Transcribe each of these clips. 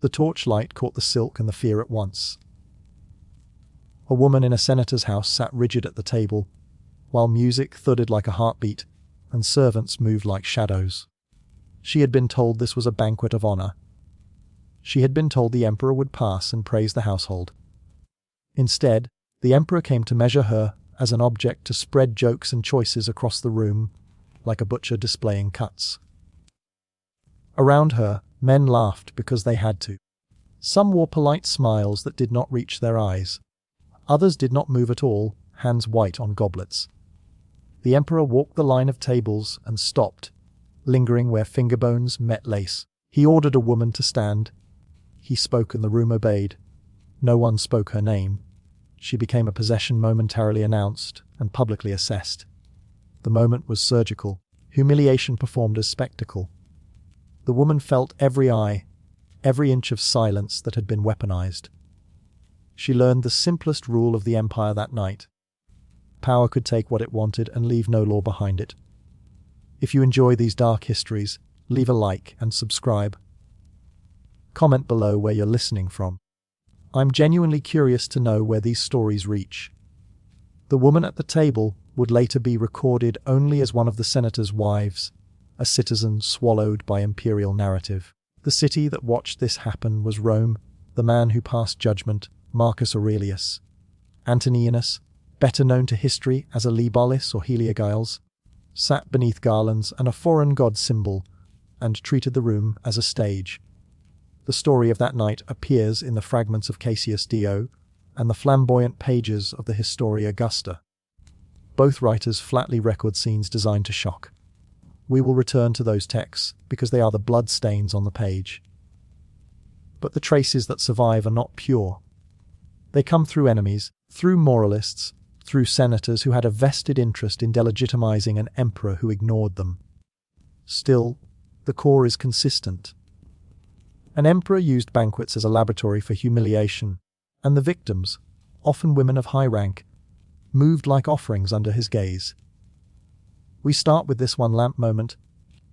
The torchlight caught the silk and the fear at once. A woman in a senator's house sat rigid at the table, while music thudded like a heartbeat and servants moved like shadows. She had been told this was a banquet of honor. She had been told the emperor would pass and praise the household. Instead, the emperor came to measure her as an object to spread jokes and choices across the room, like a butcher displaying cuts. Around her, men laughed because they had to. Some wore polite smiles that did not reach their eyes. Others did not move at all, hands white on goblets. The emperor walked the line of tables and stopped, lingering where finger bones met lace. He ordered a woman to stand. He spoke and the room obeyed. No one spoke her name. She became a possession momentarily announced and publicly assessed. The moment was surgical. Humiliation performed as spectacle. The woman felt every eye, every inch of silence that had been weaponized. She learned the simplest rule of the empire that night. Power could take what it wanted and leave no law behind it. If you enjoy these dark histories, leave a like and subscribe. Comment below where you're listening from. I'm genuinely curious to know where these stories reach. The woman at the table would later be recorded only as one of the senator's wives, a citizen swallowed by imperial narrative. The city that watched this happen was Rome. The man who passed judgment, Marcus Aurelius. Antoninus, better known to history as Elagabalus or Heliogiles, sat beneath garlands and a foreign god symbol and treated the room as a stage. The story of that night appears in the fragments of Cassius Dio and the flamboyant pages of the Historia Augusta. Both writers flatly record scenes designed to shock. We will return to those texts because they are the blood stains on the page. But the traces that survive are not pure. They come through enemies, through moralists, through senators who had a vested interest in delegitimizing an emperor who ignored them. Still, the core is consistent. An emperor used banquets as a laboratory for humiliation, and the victims, often women of high rank, moved like offerings under his gaze. We start with this one lamp moment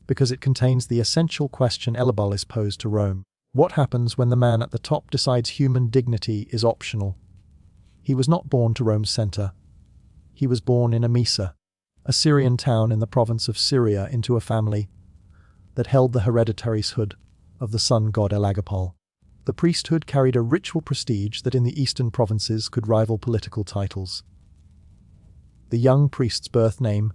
because it contains the essential question Elagabalus posed to Rome. What happens when the man at the top decides human dignity is optional? He was not born to Rome's center. He was born in Emesa, a Syrian town in the province of Syria, into a family that held the hereditaryhood of the sun god Elagabalus. The priesthood carried a ritual prestige that in the eastern provinces could rival political titles. The young priest's birth name,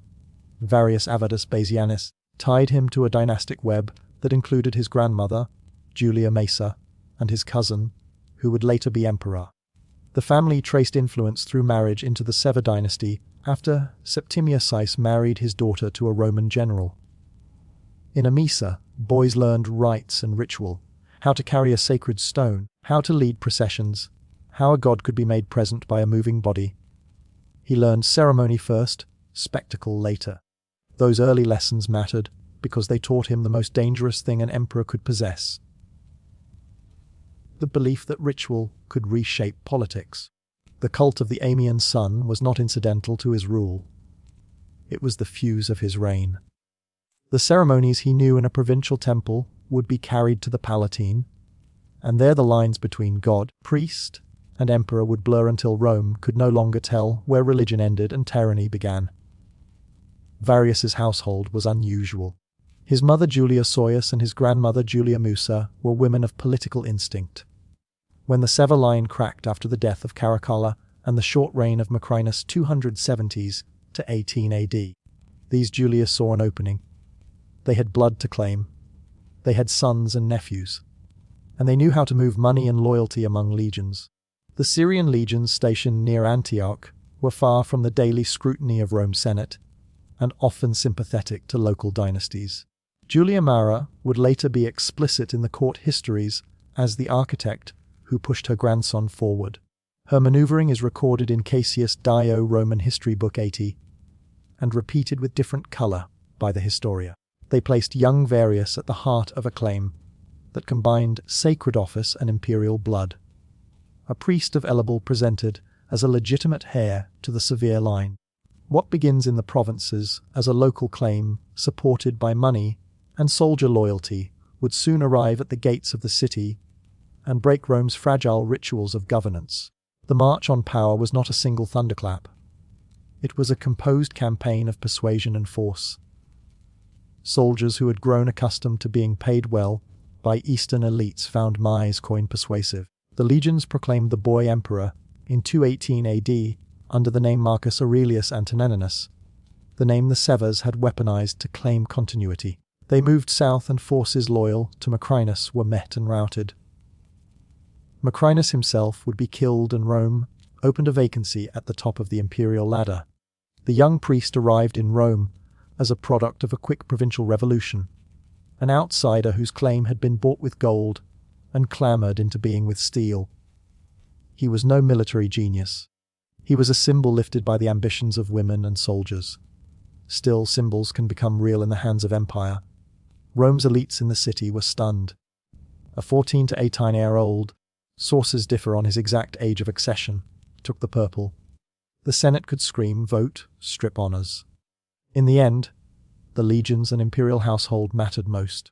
Varius Avadus Basianus, tied him to a dynastic web that included his grandmother, Julia Mesa, and his cousin, who would later be emperor. The family traced influence through marriage into the Sever dynasty after Septimius married his daughter to a Roman general. In Emesa, boys learned rites and ritual, how to carry a sacred stone, how to lead processions, how a god could be made present by a moving body. He learned ceremony first, spectacle later. Those early lessons mattered because they taught him the most dangerous thing an emperor could possess: the belief that ritual could reshape politics. The cult of the Amian sun was not incidental to his rule. It was the fuse of his reign. The ceremonies he knew in a provincial temple would be carried to the Palatine, and there the lines between god, priest, and emperor would blur until Rome could no longer tell where religion ended and tyranny began. Varius's household was unusual. His mother Julia Soius and his grandmother Julia Musa were women of political instinct. When the Sever line cracked after the death of Caracalla and the short reign of Macrinus 270s to 18 AD, these Julias saw an opening. They had blood to claim. They had sons and nephews. And they knew how to move money and loyalty among legions. The Syrian legions stationed near Antioch were far from the daily scrutiny of Rome's Senate, and often sympathetic to local dynasties. Julia Mara would later be explicit in the court histories as the architect who pushed her grandson forward. Her maneuvering is recorded in Cassius Dio Roman History Book 80 and repeated with different color by the Historia. They placed young Varius at the heart of a claim that combined sacred office and imperial blood. A priest of Elagabalus presented as a legitimate heir to the Severe line. What begins in the provinces as a local claim supported by money and soldier loyalty would soon arrive at the gates of the city and break Rome's fragile rituals of governance. The march on power was not a single thunderclap. It was a composed campaign of persuasion and force. Soldiers who had grown accustomed to being paid well by Eastern elites found Mai's coin persuasive. The legions proclaimed the boy emperor in 218 AD under the name Marcus Aurelius Antoninus, the name the Severs had weaponized to claim continuity. They moved south and forces loyal to Macrinus were met and routed. Macrinus himself would be killed and Rome opened a vacancy at the top of the imperial ladder. The young priest arrived in Rome as a product of a quick provincial revolution, an outsider whose claim had been bought with gold and clamoured into being with steel. He was no military genius. He was a symbol lifted by the ambitions of women and soldiers. Still, symbols can become real in the hands of empire. Rome's elites in the city were stunned. A 14 to 18-year-old, sources differ on his exact age of accession, took the purple. The Senate could scream, vote, strip honours. In the end, the legions and imperial household mattered most.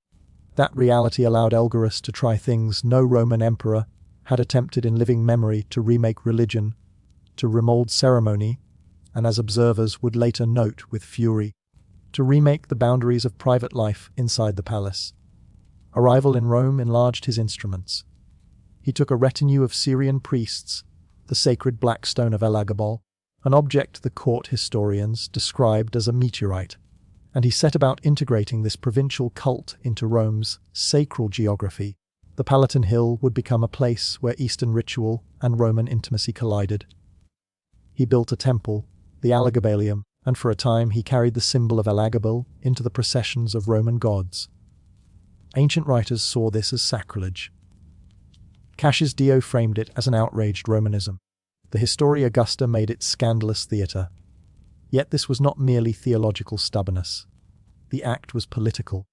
That reality allowed Elagabalus to try things no Roman emperor had attempted in living memory: to remake religion, to remold ceremony, and as observers would later note with fury, to remake the boundaries of private life inside the palace. Arrival in Rome enlarged his instruments. He took a retinue of Syrian priests, the sacred black stone of Elagabalus, an object the court historians described as a meteorite, and he set about integrating this provincial cult into Rome's sacral geography. The Palatine Hill would become a place where Eastern ritual and Roman intimacy collided. He built a temple, the Elagabalium, and for a time he carried the symbol of Elagabalus into the processions of Roman gods. Ancient writers saw this as sacrilege. Cassius Dio framed it as an outraged Romanism. The Historia Augusta made it scandalous theatre. Yet this was not merely theological stubbornness. The act was political.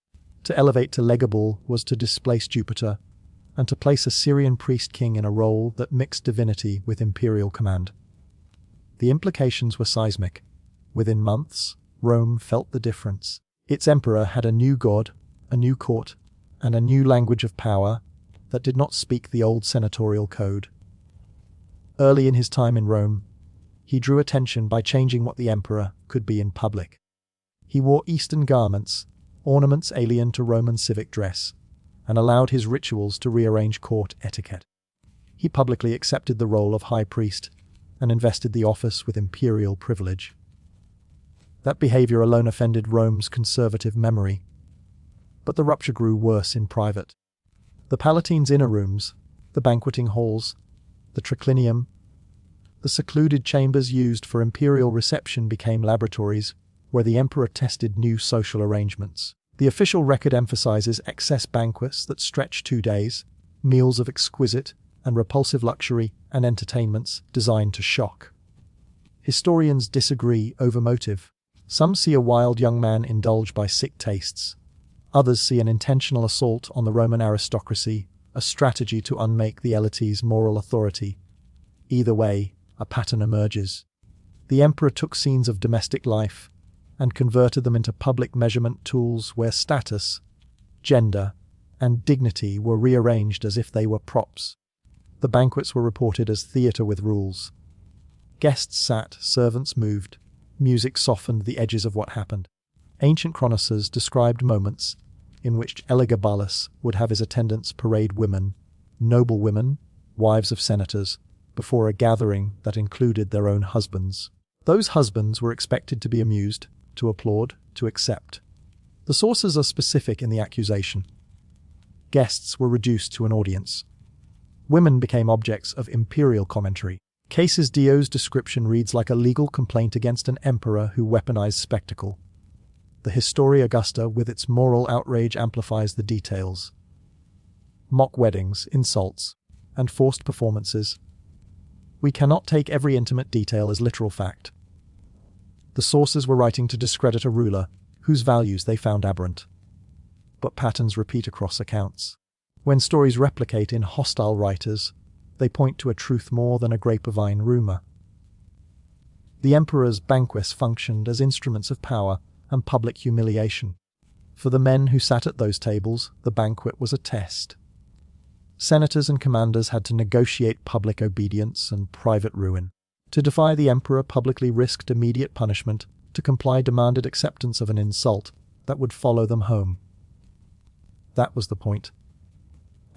To elevate to Elagabalus was to displace Jupiter, and to place a Syrian priest-king in a role that mixed divinity with imperial command. The implications were seismic. Within months, Rome felt the difference. Its emperor had a new god, a new court, and a new language of power that did not speak the old senatorial code. Early in his time in Rome, he drew attention by changing what the emperor could be in public. He wore Eastern garments, ornaments alien to Roman civic dress, and allowed his rituals to rearrange court etiquette. He publicly accepted the role of high priest and invested the office with imperial privilege. That behavior alone offended Rome's conservative memory. But the rupture grew worse in private. The Palatine's inner rooms, the banqueting halls, the triclinium, the secluded chambers used for imperial reception became laboratories where the emperor tested new social arrangements. The official record emphasizes excess banquets that stretched 2 days, meals of exquisite and repulsive luxury, and entertainments designed to shock. Historians disagree over motive. Some see a wild young man indulged by sick tastes. Others see an intentional assault on the Roman aristocracy, a strategy to unmake the elites' moral authority. Either way, a pattern emerges. The emperor took scenes of domestic life and converted them into public measurement tools where status, gender, and dignity were rearranged as if they were props. The banquets were reported as theatre with rules. Guests sat, servants moved, music softened the edges of what happened. Ancient chroniclers described moments in which Elagabalus would have his attendants parade women, noble women, wives of senators, before a gathering that included their own husbands. Those husbands were expected to be amused, to applaud, to accept. The sources are specific in the accusation. Guests were reduced to an audience. Women became objects of imperial commentary. Cassius Dio's description reads like a legal complaint against an emperor who weaponized spectacle. The Historia Augusta, with its moral outrage, amplifies the details. Mock weddings, insults, and forced performances. We cannot take every intimate detail as literal fact. The sources were writing to discredit a ruler whose values they found aberrant. But patterns repeat across accounts. When stories replicate in hostile writers, they point to a truth more than a grapevine rumor. The emperor's banquets functioned as instruments of power and public humiliation. For the men who sat at those tables, the banquet was a test. Senators and commanders had to negotiate public obedience and private ruin. To defy the emperor publicly risked immediate punishment, to comply demanded acceptance of an insult that would follow them home. That was the point.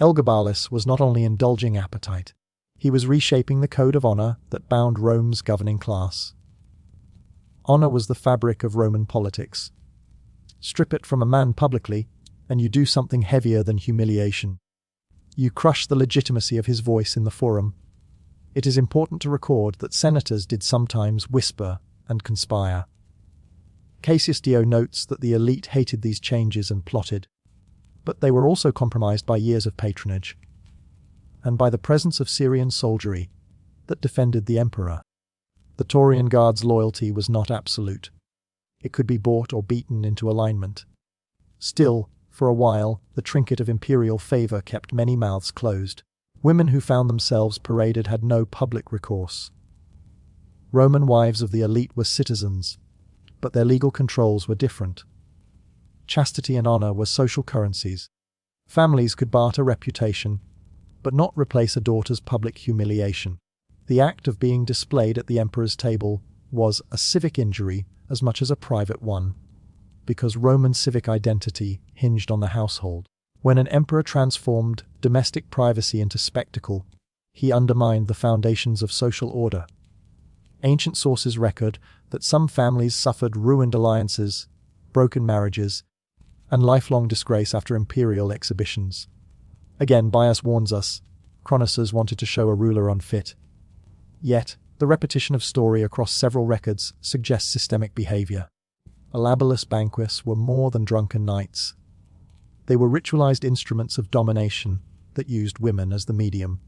Elagabalus was not only indulging appetite, he was reshaping the code of honor that bound Rome's governing class. Honor was the fabric of Roman politics. Strip it from a man publicly, and you do something heavier than humiliation. You crush the legitimacy of his voice in the forum. It is important to record that senators did sometimes whisper and conspire. Cassius Dio notes that the elite hated these changes and plotted, but they were also compromised by years of patronage, and by the presence of Syrian soldiery that defended the emperor. The Taurian Guard's loyalty was not absolute. It could be bought or beaten into alignment. Still, for a while, the trinket of imperial favor kept many mouths closed. Women who found themselves paraded had no public recourse. Roman wives of the elite were citizens, but their legal controls were different. Chastity and honor were social currencies. Families could barter reputation, but not replace a daughter's public humiliation. The act of being displayed at the emperor's table was a civic injury as much as a private one, because Roman civic identity hinged on the household. When an emperor transformed domestic privacy into spectacle, he undermined the foundations of social order. Ancient sources record that some families suffered ruined alliances, broken marriages, and lifelong disgrace after imperial exhibitions. Again, bias warns us, chroniclers wanted to show a ruler unfit. Yet, the repetition of story across several records suggests systemic behavior. Elagabalus banquets were more than drunken nights. They were ritualized instruments of domination that used women as the medium.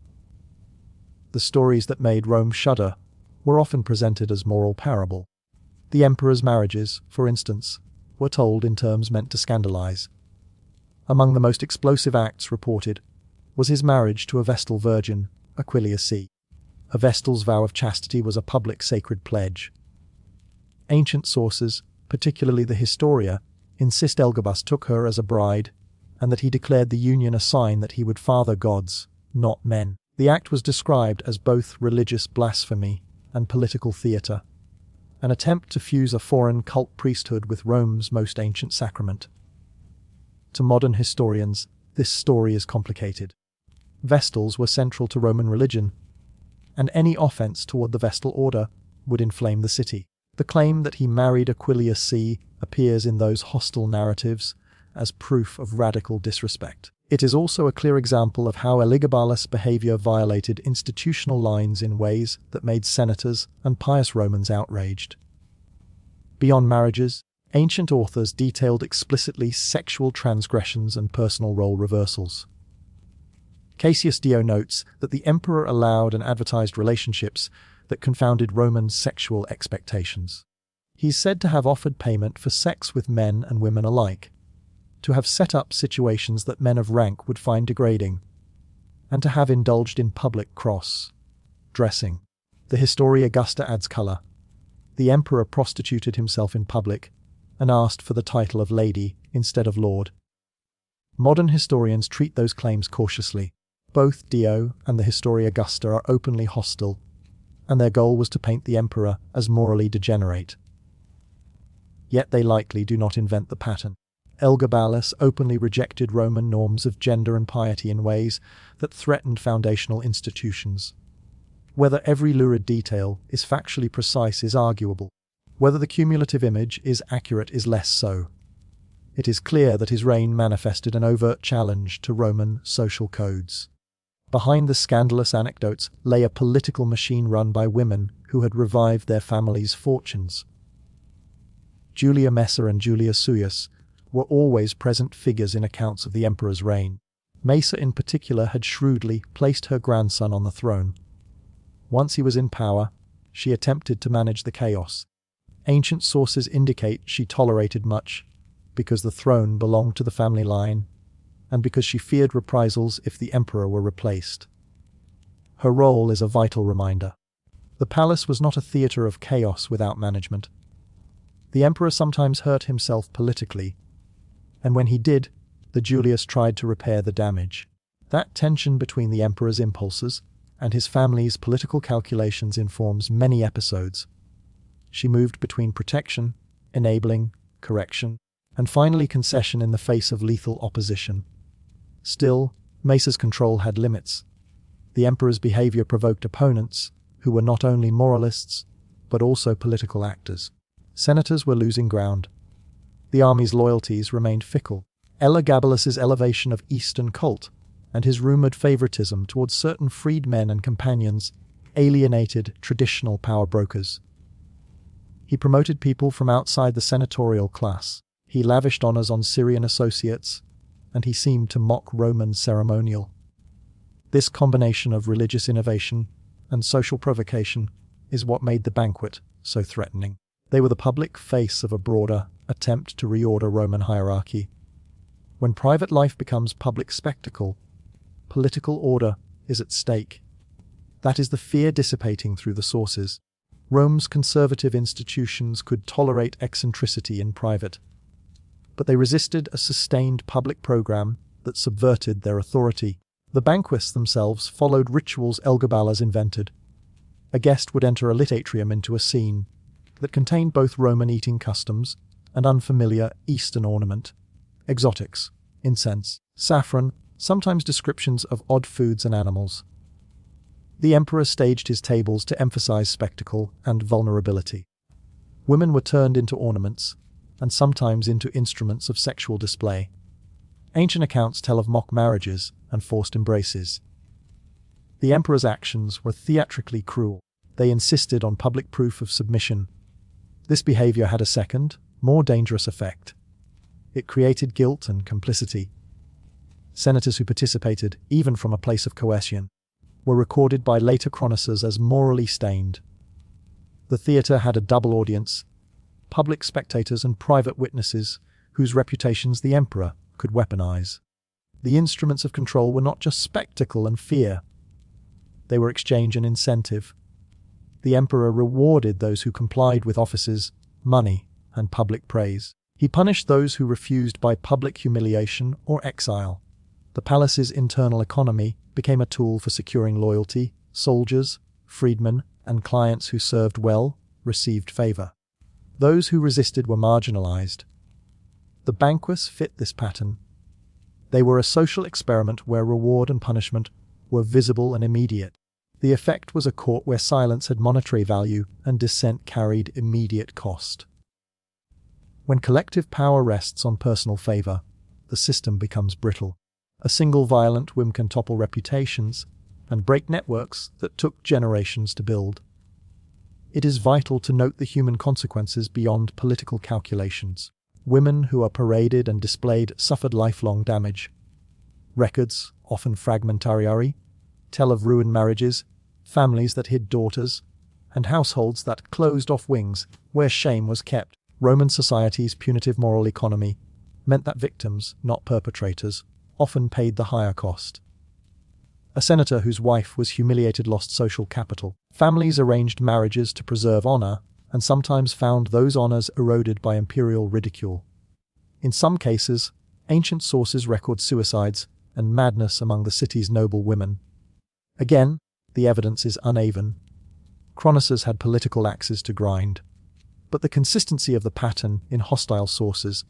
The stories that made Rome shudder were often presented as moral parable. The emperor's marriages, for instance, were told in terms meant to scandalize. Among the most explosive acts reported was his marriage to a Vestal virgin, Aquilia C. A Vestal's vow of chastity was a public sacred pledge. Ancient sources, particularly the Historia, insist Elagabalus took her as a bride, and that he declared the union a sign that he would father gods, not men. The act was described as both religious blasphemy and political theatre, an attempt to fuse a foreign cult priesthood with Rome's most ancient sacrament. To modern historians, this story is complicated. Vestals were central to Roman religion, and any offense toward the Vestal order would inflame the city. The claim that he married Aquilia C appears in those hostile narratives as proof of radical disrespect. It is also a clear example of how Elagabalus' behavior violated institutional lines in ways that made senators and pious Romans outraged. Beyond marriages, ancient authors detailed explicitly sexual transgressions and personal role reversals. Cassius Dio notes that the emperor allowed and advertised relationships that confounded Roman sexual expectations. He is said to have offered payment for sex with men and women alike, to have set up situations that men of rank would find degrading, and to have indulged in public cross-dressing. The Historia Augusta adds colour. The emperor prostituted himself in public and asked for the title of lady instead of lord. Modern historians treat those claims cautiously. Both Dio and the Historia Augusta are openly hostile, and their goal was to paint the emperor as morally degenerate. Yet they likely do not invent the pattern. Elagabalus openly rejected Roman norms of gender and piety in ways that threatened foundational institutions. Whether every lurid detail is factually precise is arguable. Whether the cumulative image is accurate is less so. It is clear that his reign manifested an overt challenge to Roman social codes. Behind the scandalous anecdotes lay a political machine run by women who had revived their families' fortunes. Julia Messa and Julia Suyas were always present figures in accounts of the emperor's reign. Messa in particular had shrewdly placed her grandson on the throne. Once he was in power, she attempted to manage the chaos. Ancient sources indicate she tolerated much, because the throne belonged to the family line, and because she feared reprisals if the emperor were replaced. Her role is a vital reminder. The palace was not a theatre of chaos without management. The emperor sometimes hurt himself politically, and when he did, the Julius tried to repair the damage. That tension between the emperor's impulses and his family's political calculations informs many episodes. She moved between protection, enabling, correction, and finally concession in the face of lethal opposition. Still, Mace's control had limits. The emperor's behavior provoked opponents, who were not only moralists, but also political actors. Senators were losing ground. The army's loyalties remained fickle. Elagabalus's elevation of Eastern cult and his rumored favoritism towards certain freedmen and companions alienated traditional power brokers. He promoted people from outside the senatorial class. He lavished honors on Syrian associates, and he seemed to mock Roman ceremonial. This combination of religious innovation and social provocation is what made the banquet so threatening. They were the public face of a broader attempt to reorder Roman hierarchy. When private life becomes public spectacle, political order is at stake. That is the fear dissipating through the sources. Rome's conservative institutions could tolerate eccentricity in private, but they resisted a sustained public program that subverted their authority. The banquets themselves followed rituals Elagabalus invented. A guest would enter a lit atrium into a scene that contained both Roman eating customs and unfamiliar Eastern ornament, exotics, incense, saffron, sometimes descriptions of odd foods and animals. The emperor staged his tables to emphasize spectacle and vulnerability. Women were turned into ornaments, and sometimes into instruments of sexual display. Ancient accounts tell of mock marriages and forced embraces. The emperor's actions were theatrically cruel. They insisted on public proof of submission. This behavior had a second, more dangerous effect. It created guilt and complicity. Senators who participated, even from a place of coercion, were recorded by later chroniclers as morally stained. The theatre had a double audience: public spectators and private witnesses whose reputations the emperor could weaponize. The instruments of control were not just spectacle and fear. They were exchange and incentive. The emperor rewarded those who complied with offices, money, and public praise. He punished those who refused by public humiliation or exile. The palace's internal economy became a tool for securing loyalty. Soldiers, freedmen, and clients who served well received favor. Those who resisted were marginalized. The banquets fit this pattern. They were a social experiment where reward and punishment were visible and immediate. The effect was a court where silence had monetary value and dissent carried immediate cost. When collective power rests on personal favor, the system becomes brittle. A single violent whim can topple reputations and break networks that took generations to build. It is vital to note the human consequences beyond political calculations. Women who are paraded and displayed suffered lifelong damage. Records, often fragmentary, tell of ruined marriages, families that hid daughters, and households that closed off wings where shame was kept. Roman society's punitive moral economy meant that victims, not perpetrators, often paid the higher cost. A senator whose wife was humiliated lost social capital. Families arranged marriages to preserve honor, and sometimes found those honors eroded by imperial ridicule. In some cases, ancient sources record suicides and madness among the city's noble women. Again, the evidence is uneven. Chroniclers had political axes to grind, but the consistency of the pattern in hostile sources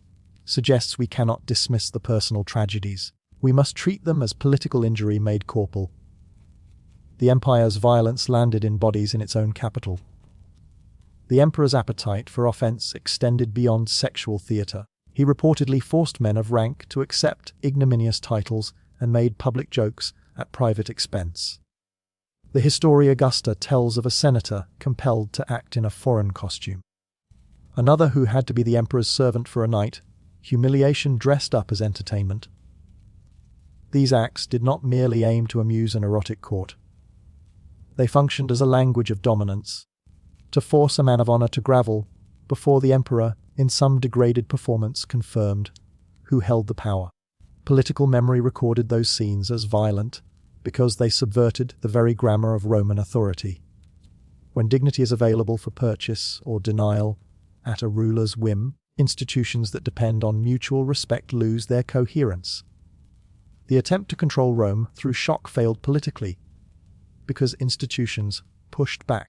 suggests we cannot dismiss the personal tragedies. We must treat them as political injury made corporal. The empire's violence landed in bodies in its own capital. The emperor's appetite for offense extended beyond sexual theatre. He reportedly forced men of rank to accept ignominious titles and made public jokes at private expense. The Historia Augusta tells of a senator compelled to act in a foreign costume. Another who had to be the emperor's servant for a night, Humiliation dressed up as entertainment. These acts did not merely aim to amuse an erotic court. They functioned as a language of dominance, to force a man of honor to grovel before the emperor in some degraded performance confirmed who held the power. Political memory recorded those scenes as violent because they subverted the very grammar of Roman authority. When dignity is available for purchase or denial at a ruler's whim, institutions that depend on mutual respect lose their coherence. The attempt to control Rome through shock failed politically, because institutions pushed back.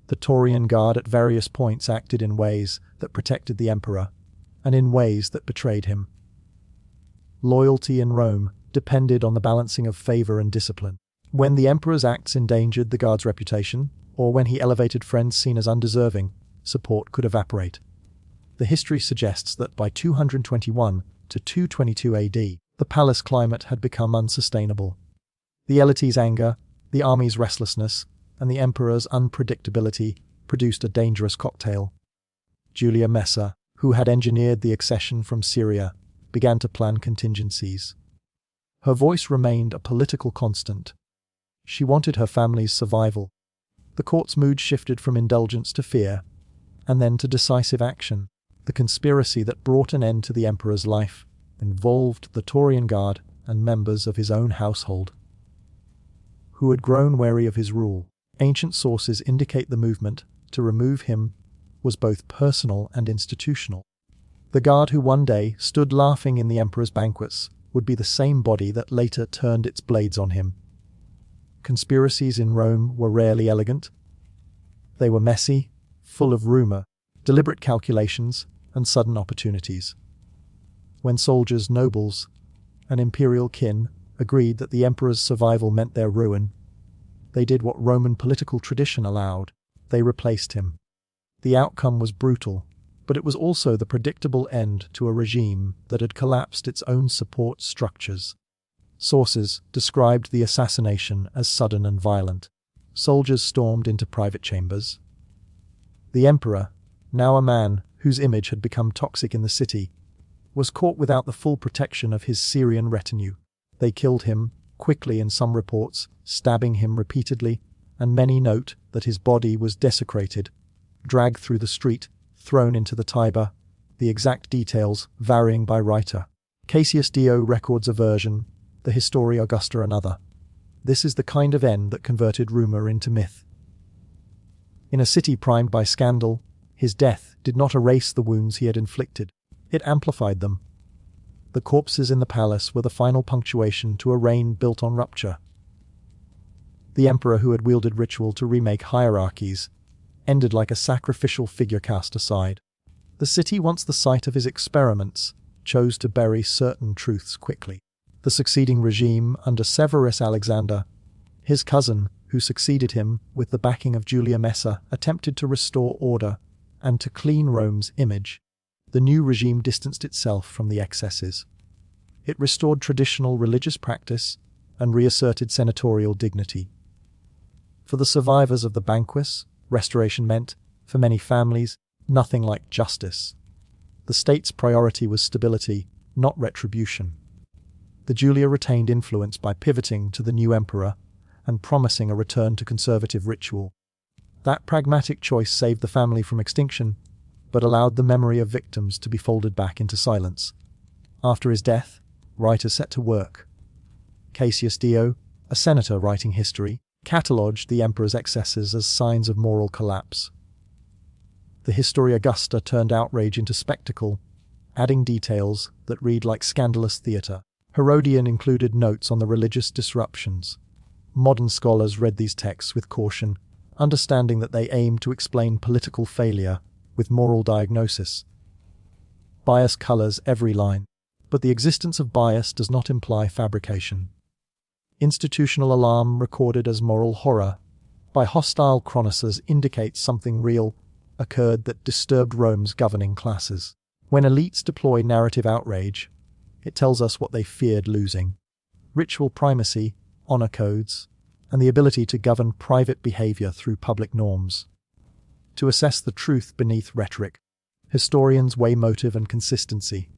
The Taurian Guard at various points acted in ways that protected the emperor, and in ways that betrayed him. Loyalty in Rome depended on the balancing of favor and discipline. When the emperor's acts endangered the Guard's reputation, or when he elevated friends seen as undeserving, support could evaporate. The history suggests that by 221 to 222 AD, the palace climate had become unsustainable. The elites' anger, the army's restlessness, and the emperor's unpredictability produced a dangerous cocktail. Julia Messa, who had engineered the accession from Syria, began to plan contingencies. Her voice remained a political constant. She wanted her family's survival. The court's mood shifted from indulgence to fear, and then to decisive action. The conspiracy that brought an end to the emperor's life involved the Taurian Guard and members of his own household, who had grown wary of his rule. Ancient sources indicate the movement to remove him was both personal and institutional. The Guard who one day stood laughing in the emperor's banquets would be the same body that later turned its blades on him. Conspiracies in Rome were rarely elegant. They were messy, full of rumor, deliberate calculations, and sudden opportunities. When soldiers, nobles, and imperial kin agreed that the emperor's survival meant their ruin, they did what Roman political tradition allowed. They replaced him. The outcome was brutal, but it was also the predictable end to a regime that had collapsed its own support structures. Sources described the assassination as sudden and violent. Soldiers stormed into private chambers. The emperor, now a man whose image had become toxic in the city, was caught without the full protection of his Syrian retinue. They killed him, quickly in some reports, stabbing him repeatedly, and many note that his body was desecrated, dragged through the street, thrown into the Tiber, the exact details varying by writer. Cassius Dio records a version, the Historia Augusta another. This is the kind of end that converted rumor into myth. In a city primed by scandal, his death did not erase the wounds he had inflicted. It amplified them. The corpses in the palace were the final punctuation to a reign built on rupture. The emperor who had wielded ritual to remake hierarchies ended like a sacrificial figure cast aside. The city, once the site of his experiments, chose to bury certain truths quickly. The succeeding regime under Severus Alexander, his cousin, who succeeded him with the backing of Julia Messa, attempted to restore order and to clean Rome's image. The new regime distanced itself from the excesses. It restored traditional religious practice and reasserted senatorial dignity. For the survivors of the Banquets, restoration meant, for many families, nothing like justice. The state's priority was stability, not retribution. The Julia retained influence by pivoting to the new emperor and promising a return to conservative ritual. That pragmatic choice saved the family from extinction, but allowed the memory of victims to be folded back into silence. After his death, writers set to work. Cassius Dio, a senator writing history, catalogued the emperor's excesses as signs of moral collapse. The Historia Augusta turned outrage into spectacle, adding details that read like scandalous theatre. Herodian included notes on the religious disruptions. Modern scholars read these texts with caution, understanding that they aimed to explain political failure with moral diagnosis. Bias colors every line, but the existence of bias does not imply fabrication. Institutional alarm recorded as moral horror by hostile chroniclers indicates something real occurred that disturbed Rome's governing classes. When elites deploy narrative outrage, it tells us what they feared losing: ritual primacy, honor codes, and the ability to govern private behavior through public norms. To assess the truth beneath rhetoric, historians weigh motive and consistency.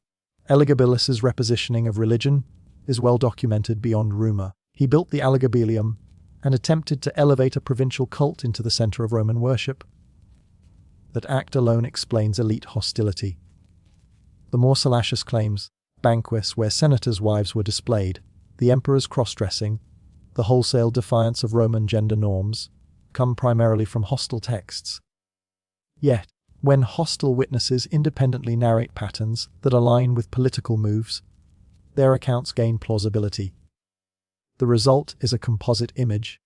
Elagabalus's repositioning of religion is well documented beyond rumor. He built the Elagabalium and attempted to elevate a provincial cult into the center of Roman worship. That act alone explains elite hostility. The more salacious claims, banquets where senators' wives were displayed, the emperor's cross-dressing, the wholesale defiance of Roman gender norms, come primarily from hostile texts. Yet, when hostile witnesses independently narrate patterns that align with political moves, their accounts gain plausibility. The result is a composite image,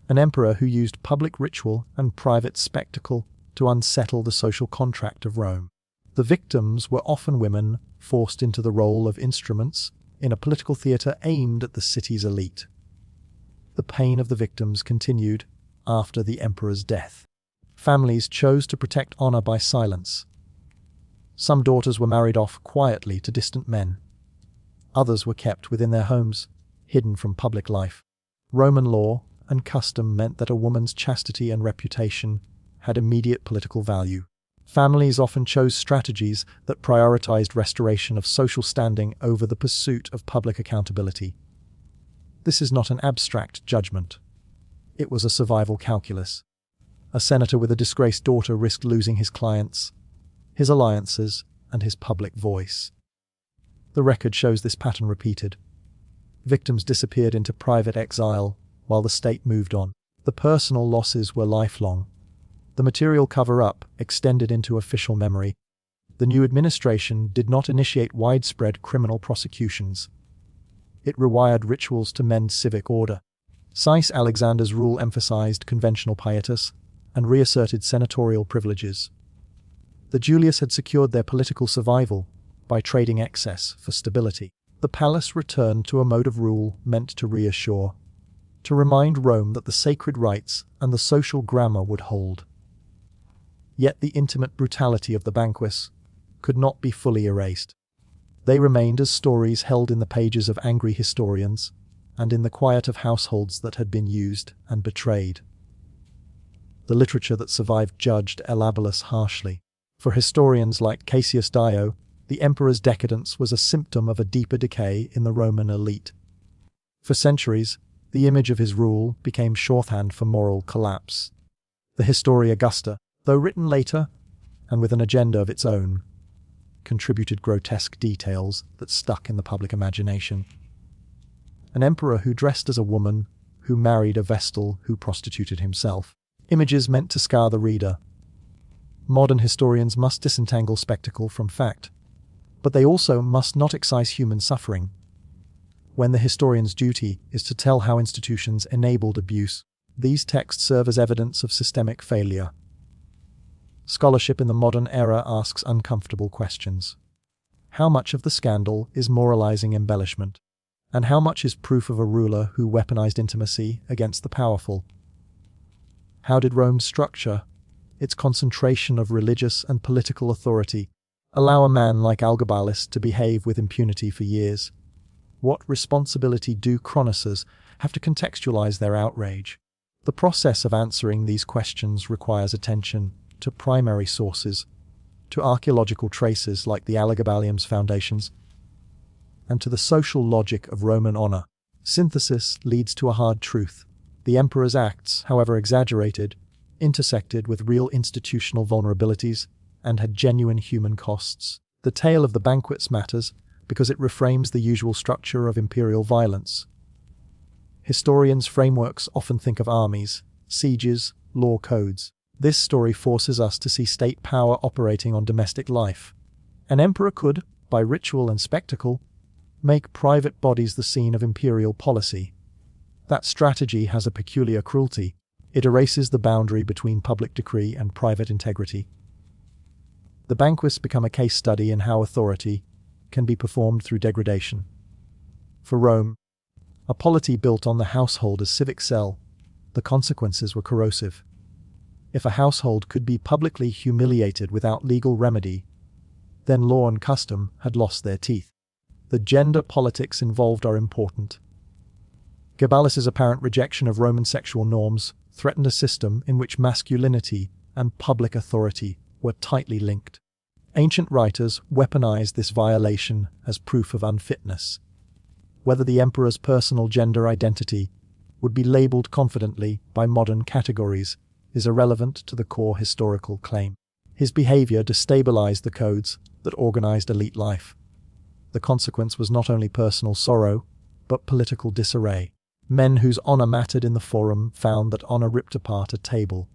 an emperor who used public ritual and private spectacle to unsettle the social contract of Rome. The victims were often women forced into the role of instruments in a political theatre aimed at the city's elite. The pain of the victims continued after the emperor's death. Families chose to protect honor by silence. Some daughters were married off quietly to distant men. Others were kept within their homes, hidden from public life. Roman law and custom meant that a woman's chastity and reputation had immediate political value. Families often chose strategies that prioritized restoration of social standing over the pursuit of public accountability. This is not an abstract judgment. It was a survival calculus. A senator with a disgraced daughter risked losing his clients, his alliances, and his public voice. The record shows this pattern repeated. Victims disappeared into private exile while the state moved on. The personal losses were lifelong. The material cover-up extended into official memory. The new administration did not initiate widespread criminal prosecutions. It rewired rituals to mend civic order. Caius Alexander's rule emphasized conventional pietas and reasserted senatorial privileges. The Julius had secured their political survival by trading excess for stability. The palace returned to a mode of rule meant to reassure, to remind Rome that the sacred rites and the social grammar would hold. Yet the intimate brutality of the banquets could not be fully erased. They remained as stories held in the pages of angry historians and in the quiet of households that had been used and betrayed. The literature that survived judged Elagabalus harshly. For historians like Cassius Dio, the emperor's decadence was a symptom of a deeper decay in the Roman elite. For centuries, the image of his rule became shorthand for moral collapse. The Historia Augusta, though written later, and with an agenda of its own, contributed grotesque details that stuck in the public imagination. An emperor who dressed as a woman, who married a vestal who prostituted himself. Images meant to scar the reader. Modern historians must disentangle spectacle from fact, but they also must not excise human suffering. When the historian's duty is to tell how institutions enabled abuse, these texts serve as evidence of systemic failure. Scholarship in the modern era asks uncomfortable questions. How much of the scandal is moralizing embellishment? And how much is proof of a ruler who weaponized intimacy against the powerful? How did Rome's structure, its concentration of religious and political authority, allow a man like Elagabalus to behave with impunity for years? What responsibility do chroniclers have to contextualize their outrage? The process of answering these questions requires attention to primary sources, to archaeological traces like the Elagabalus foundations, and to the social logic of Roman honor. Synthesis leads to a hard truth. The emperor's acts, however exaggerated, intersected with real institutional vulnerabilities and had genuine human costs. The tale of the banquets matters because it reframes the usual structure of imperial violence. Historians' frameworks often think of armies, sieges, law codes. This story forces us to see state power operating on domestic life. An emperor could, by ritual and spectacle, make private bodies the scene of imperial policy. That strategy has a peculiar cruelty. It erases the boundary between public decree and private integrity. The banquets become a case study in how authority can be performed through degradation. For Rome, a polity built on the household as civic cell, the consequences were corrosive. If a household could be publicly humiliated without legal remedy, then law and custom had lost their teeth. The gender politics involved are important. Elagabalus's apparent rejection of Roman sexual norms threatened a system in which masculinity and public authority were tightly linked. Ancient writers weaponized this violation as proof of unfitness. Whether the emperor's personal gender identity would be labeled confidently by modern categories is irrelevant to the core historical claim. His behavior destabilized the codes that organized elite life. The consequence was not only personal sorrow, but political disarray. Men whose honor mattered in the forum found that honor ripped apart a table.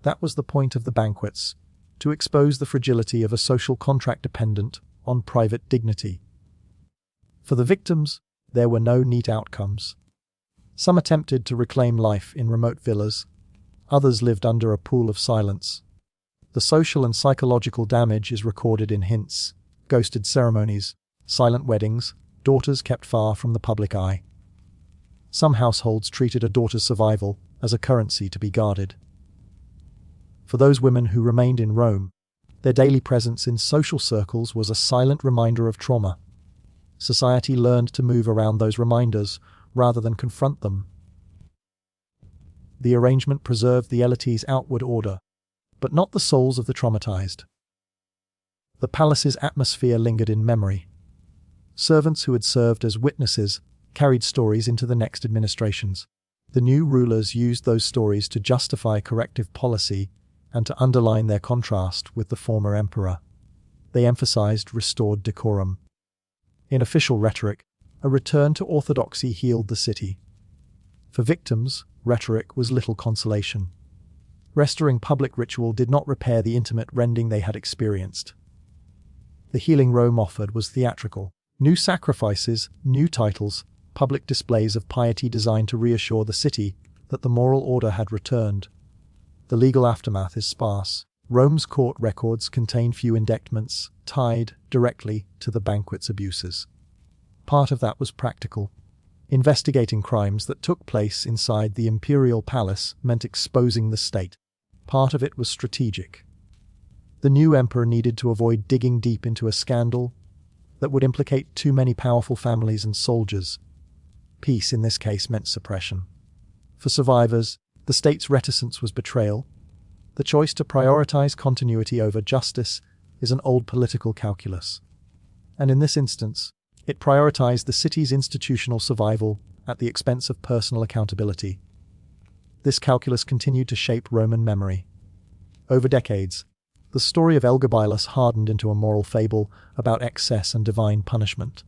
That was the point of the banquets, to expose the fragility of a social contract dependent on private dignity. For the victims, There were no neat outcomes. Some attempted to reclaim life in remote villas. Others lived under a pool of silence. The social and psychological damage is recorded in hints: ghosted ceremonies, silent weddings, daughters kept far from the public eye. Some households treated a daughter's survival as a currency to be guarded. For those women who remained in Rome, their daily presence in social circles was a silent reminder of trauma. Society learned to move around those reminders rather than confront them. The arrangement preserved the elite's outward order, but not the souls of the traumatized. The palace's atmosphere lingered in memory. Servants who had served as witnesses carried stories into the next administrations. The new rulers used those stories to justify corrective policy and to underline their contrast with the former emperor. They emphasized restored decorum. In official rhetoric, a return to orthodoxy healed the city. For victims, rhetoric was little consolation. Restoring public ritual did not repair the intimate rending they had experienced. The healing Rome offered was theatrical. New sacrifices, new titles, public displays of piety designed to reassure the city that the moral order had returned. The legal aftermath is sparse. Rome's court records contain few indictments tied directly to the banquets abuses. Part of that was practical. Investigating crimes that took place inside the imperial palace meant exposing the state. Part of it was strategic. The new emperor needed to avoid digging deep into a scandal that would implicate too many powerful families and soldiers. Peace in this case meant suppression. For survivors, the state's reticence was betrayal. The choice to prioritize continuity over justice is an old political calculus. And in this instance, it prioritized the city's institutional survival at the expense of personal accountability. This calculus continued to shape Roman memory. Over decades, the story of Elagabalus hardened into a moral fable about excess and divine punishment.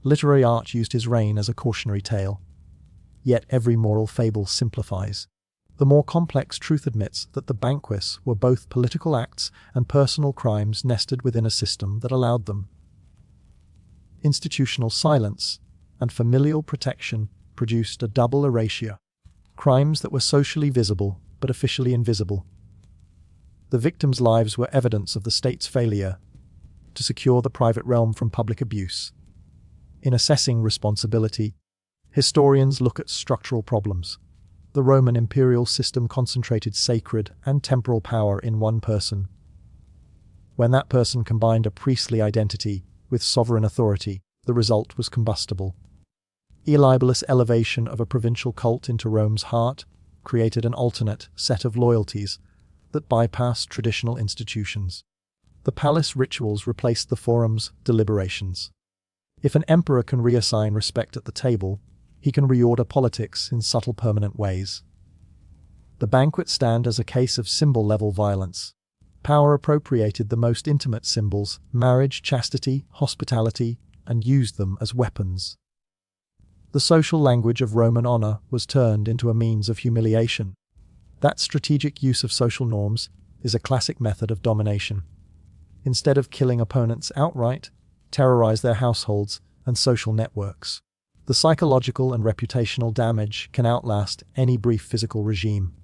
Literary art used his reign as a cautionary tale. Yet every moral fable simplifies. The more complex truth admits that the banquets were both political acts and personal crimes nested within a system that allowed them. Institutional silence and familial protection produced a double erasure. Crimes that were socially visible but officially invisible. The victims' lives were evidence of the state's failure to secure the private realm from public abuse. In assessing responsibility, historians look at structural problems. The Roman imperial system concentrated sacred and temporal power in one person. When that person combined a priestly identity with sovereign authority, the result was combustible. Elagabalus' elevation of a provincial cult into Rome's heart created an alternate set of loyalties that bypassed traditional institutions. The palace rituals replaced the forum's deliberations. If an emperor can reassign respect at the table, he can reorder politics in subtle permanent ways. The banquets stand as a case of symbol-level violence. Power appropriated the most intimate symbols, marriage, chastity, hospitality, and used them as weapons. The social language of Roman honor was turned into a means of humiliation. That strategic use of social norms is a classic method of domination. Instead of killing opponents outright, terrorize their households and social networks. The psychological and reputational damage can outlast any brief physical regime,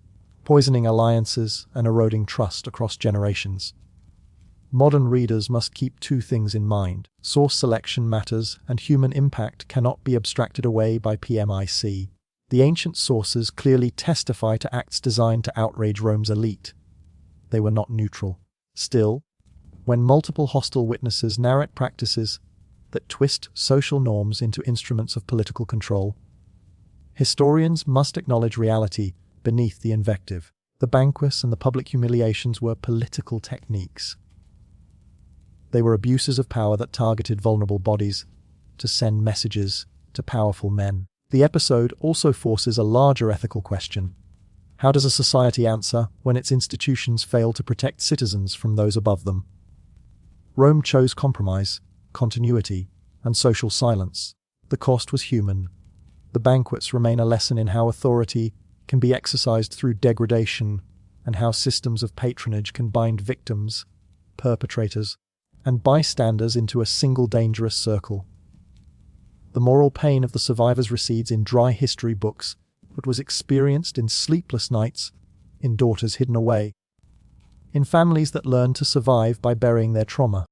poisoning alliances and eroding trust across generations. Modern readers must keep two things in mind. Source selection matters, and human impact cannot be abstracted away by PMIC. The ancient sources clearly testify to acts designed to outrage Rome's elite. They were not neutral. Still, when multiple hostile witnesses narrate practices that twist social norms into instruments of political control, historians must acknowledge reality beneath the invective. The banquets and the public humiliations were political techniques. They were abuses of power that targeted vulnerable bodies to send messages to powerful men. The episode also forces a larger ethical question. How does a society answer when its institutions fail to protect citizens from those above them? Rome chose compromise, continuity, and social silence. The cost was human. The banquets remain a lesson in how authority can be exercised through degradation and how systems of patronage can bind victims, perpetrators, and bystanders into a single dangerous circle. The moral pain of the survivors recedes in dry history books, but was experienced in sleepless nights, in daughters hidden away, in families that learned to survive by burying their trauma.